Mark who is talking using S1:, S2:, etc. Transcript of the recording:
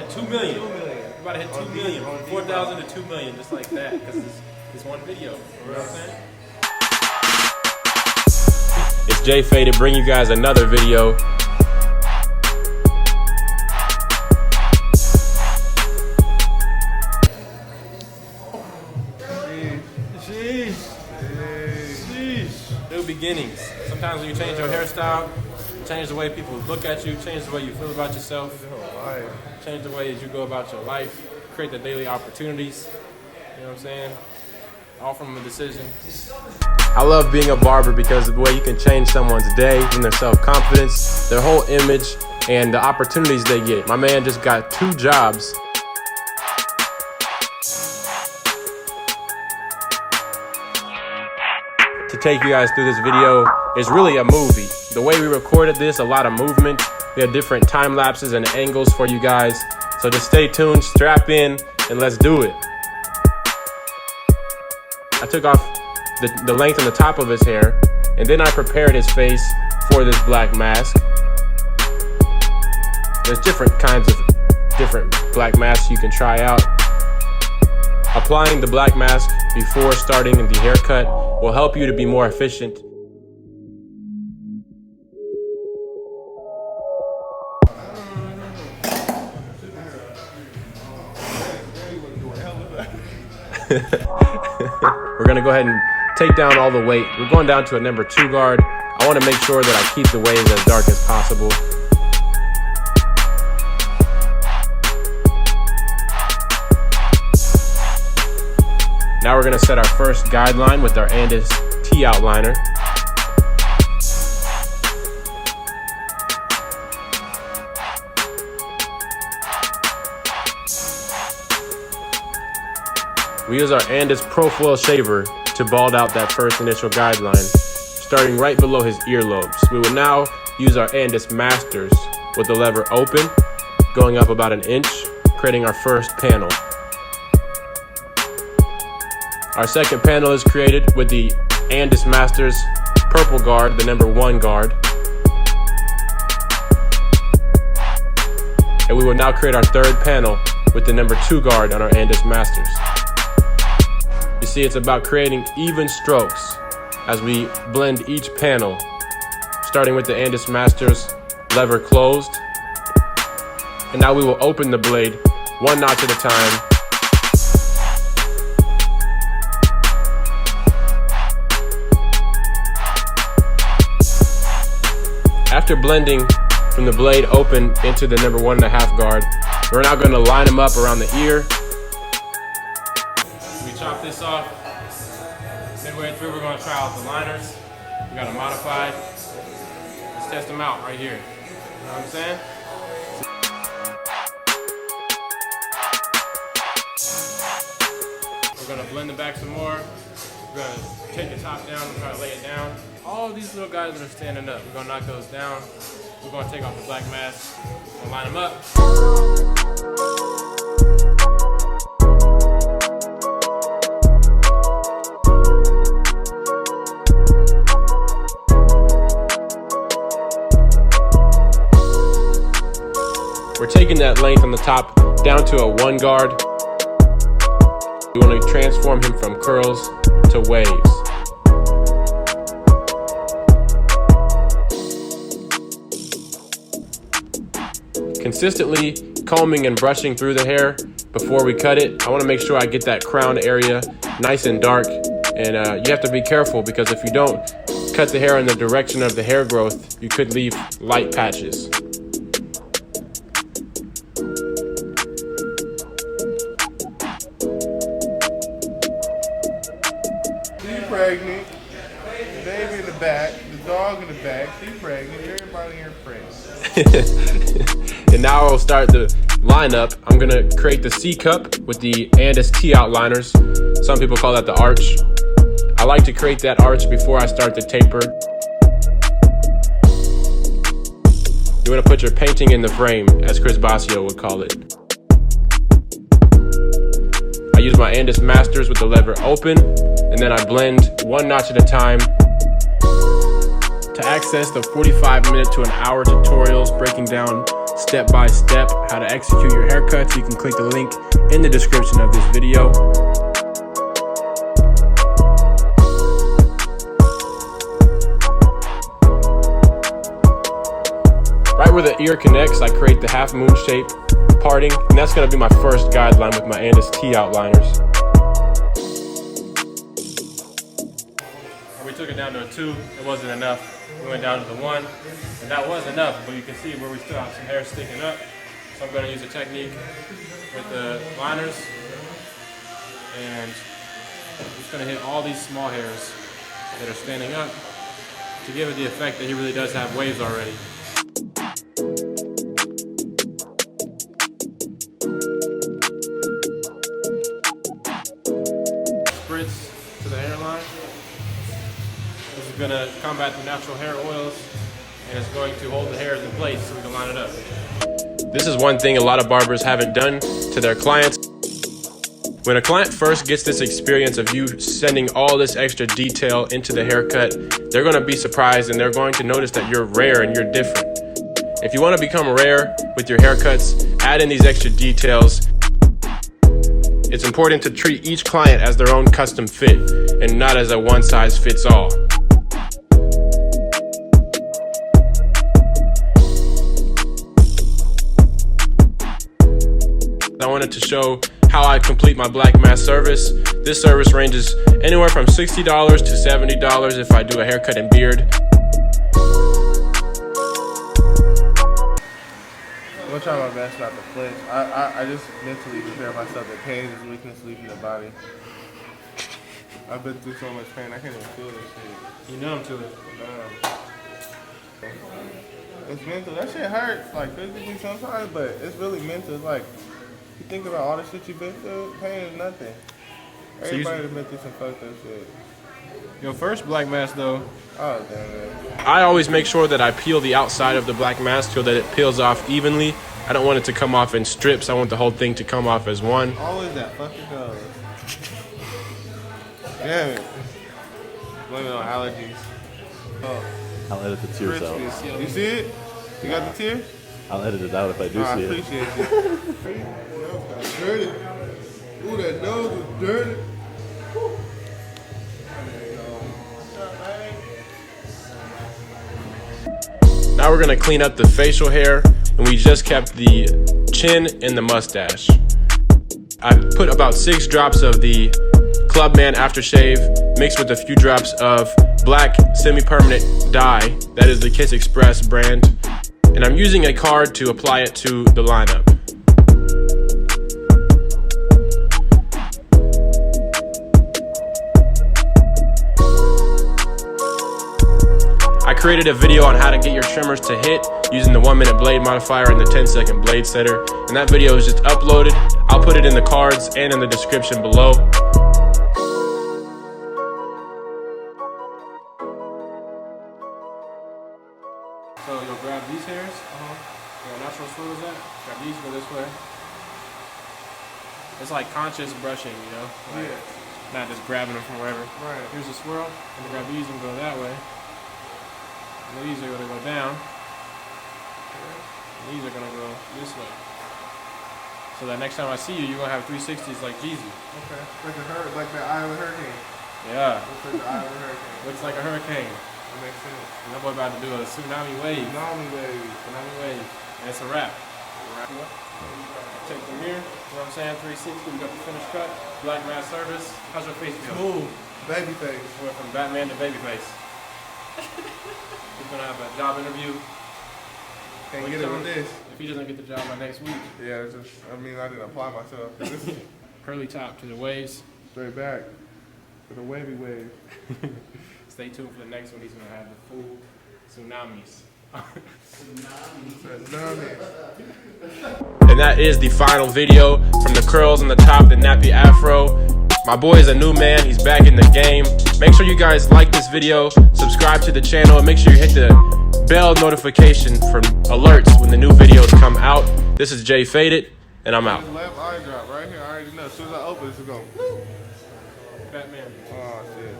S1: to hit 2 million. 2 million. We're about to hit 2 million. From 4,000 to 2 million, just like that. Because it's one video. You know what I'm saying? It's Jay Faye to bring you guys another video. New beginnings. Sometimes when you change your hairstyle, change the way people look at you, change the way you feel about yourself, change the way that you go about your life, create the daily opportunities. You know what I'm saying? All from a decision. I love being a barber because of the way you can change someone's day and their self-confidence, their whole image, and the opportunities they get. My man just got 2 jobs. To take you guys through this video is really a movie. The way we recorded this, a lot of movement. We have different time lapses and angles for you guys. So just stay tuned, strap in, and let's do it. I took off the length and the top of his hair, and then I prepared his face for this black mask. There's different kinds of different black masks you can try out. Applying the black mask before starting the haircut will help you to be more efficient. We're gonna go ahead and take down all the weight. We're going down to a number 2 guard. I wanna make sure that I keep the waves as dark as possible. Now we're gonna set our first guideline with our Andis T outliner. We use our Andis Pro-Foil shaver to bald out that first initial guideline, starting right below his earlobes. We will now use our Andis Masters with the lever open, going up about 1 inch, creating our first panel. Our second panel is created with the Andis Masters purple guard, the number 1 guard. And we will now create our third panel with the number 2 guard on our Andis Masters. You see, it's about creating even strokes as we blend each panel, starting with the Andis Masters lever closed. And now we will open the blade 1 notch at a time. After blending from the blade open into the number 1.5 guard, we're now going to line them up around the ear. We chop this off. Midway through, we're going to try out the liners. We got a modified. Let's test them out right here. You know what I'm saying? We're going to blend them back some more. We're going to take the top down and try to lay it down. All these little guys that are standing up, we're going to knock those down. We're going to take off the black mask and line them up. We're taking that length on the top down to a 1 guard. We want to transform him from curls to waves. Consistently combing and brushing through the hair before we cut it. I want to make sure I get that crown area nice and dark. And you have to be careful because if you don't cut the hair in the direction of the hair growth, you could leave light patches.
S2: She's pregnant, the baby in the back, the dog in the back, she's pregnant, everybody in her face.
S1: And now I'll start the lineup. I'm gonna create the C cup with the Andis T outliners. Some people call that the arch. I like to create that arch before I start the taper. You wanna put your painting in the frame, as Chris Basio would call it. I use my Andis Masters with the lever open, and then I blend 1 notch at a time. To access the 45-minute to an hour tutorials breaking down step by step how to execute your haircuts, you can click the link in the description of this video. Right where the ear connects, I create the half moon shape parting, and that's going to be my first guideline with my Andis T outliners. We took it down to a 2, it wasn't enough. We went down to the 1, and that was enough, but you can see where we still have some hair sticking up. So I'm going to use a technique with the liners, and I'm just going to hit all these small hairs that are standing up to give it the effect that he really does have waves already. Spritz to the hairline. This is going to combat the natural hair oils, and it's going to hold the hairs in place so we can line it up. This is one thing a lot of barbers haven't done to their clients. When a client first gets this experience of you sending all this extra detail into the haircut, they're going to be surprised, and they're going to notice that you're rare and you're different. If you want to become rare with your haircuts, add in these extra details. It's important to treat each client as their own custom fit and not as a one-size-fits-all. I wanted to show how I complete my black mask service. This service ranges anywhere from $60 to $70 if I do a haircut and beard.
S2: I'm gonna try my best not to flinch. I just mentally prepare myself that pain is weakness leaving the body. I've been through so much pain, I can't even feel this shit.
S1: You numb to it.
S2: It's mental. That shit hurts, like physically sometimes, but it's really mental. It's like, you think about all the shit you've been through, pain is nothing. Everybody has been through some fucked up shit.
S1: Your first black mask though.
S2: Oh, damn it.
S1: I always make sure that I peel the outside of the black mask so that it peels off evenly. I don't want it to come off in strips. I want the whole thing to come off as one.
S2: Always that fucking color. Damn it. Blame it on allergies. Oh.
S3: I'll edit the tears out.
S2: You see it? You got the tear?
S3: I'll edit it out if I do see
S2: I
S3: it.
S2: appreciate it. That was dirty. Ooh, that nose was dirty. Woo.
S1: Now we're going to clean up the facial hair, and we just kept the chin and the mustache. I put about 6 drops of the Clubman aftershave mixed with a few drops of black semi-permanent dye. That is the Kiss Express brand. And I'm using a card to apply it to the lineup. I created a video on how to get your trimmers to hit using the 1-minute blade modifier and the 10-second blade setter. And that video is just uploaded. I'll put it in the cards and in the description below. So you'll grab these hairs, where the natural swirl is at. Grab these, go this way. It's like conscious brushing, you know? Like,
S2: yeah.
S1: Not just grabbing them from wherever.
S2: Right.
S1: Here's the swirl, and grab these and go that way. And these are gonna go down. And these are gonna go this way. So that next time I see you, you're gonna have 360s like Jeezy.
S2: Okay. Like the eye of a hurricane.
S1: Yeah.
S2: Looks like the eye of a hurricane.
S1: Looks like a hurricane.
S2: That makes sense.
S1: And that boy about to do a tsunami wave.
S2: Tsunami wave.
S1: Tsunami wave. And it's a wrap. Take the mirror, you know what I'm saying? 360, we got the finished cut. Black mask service. How's your face feel?
S2: Smooth. Baby face.
S1: We went from Batman to Babyface. He's gonna have a job interview.
S2: Can't get it with this.
S1: If he doesn't get the job by next week.
S2: Yeah, it's just, I mean, I didn't apply myself. This is
S1: Curly top to the waves.
S2: straight back with a wavy wave.
S1: Stay tuned for the next one. He's gonna have the full tsunamis. And that is the final video from the curls on the top, the nappy afro. My boy is a new man. He's back in the game. Make sure you guys like this video, subscribe to the channel, and make sure you hit the bell notification for alerts when the new videos come out. This is Jay Faded, and I'm out.
S2: Left eye drop right here. I already know. As soon as I open it, it's going to go.
S1: Batman.
S2: Oh, shit.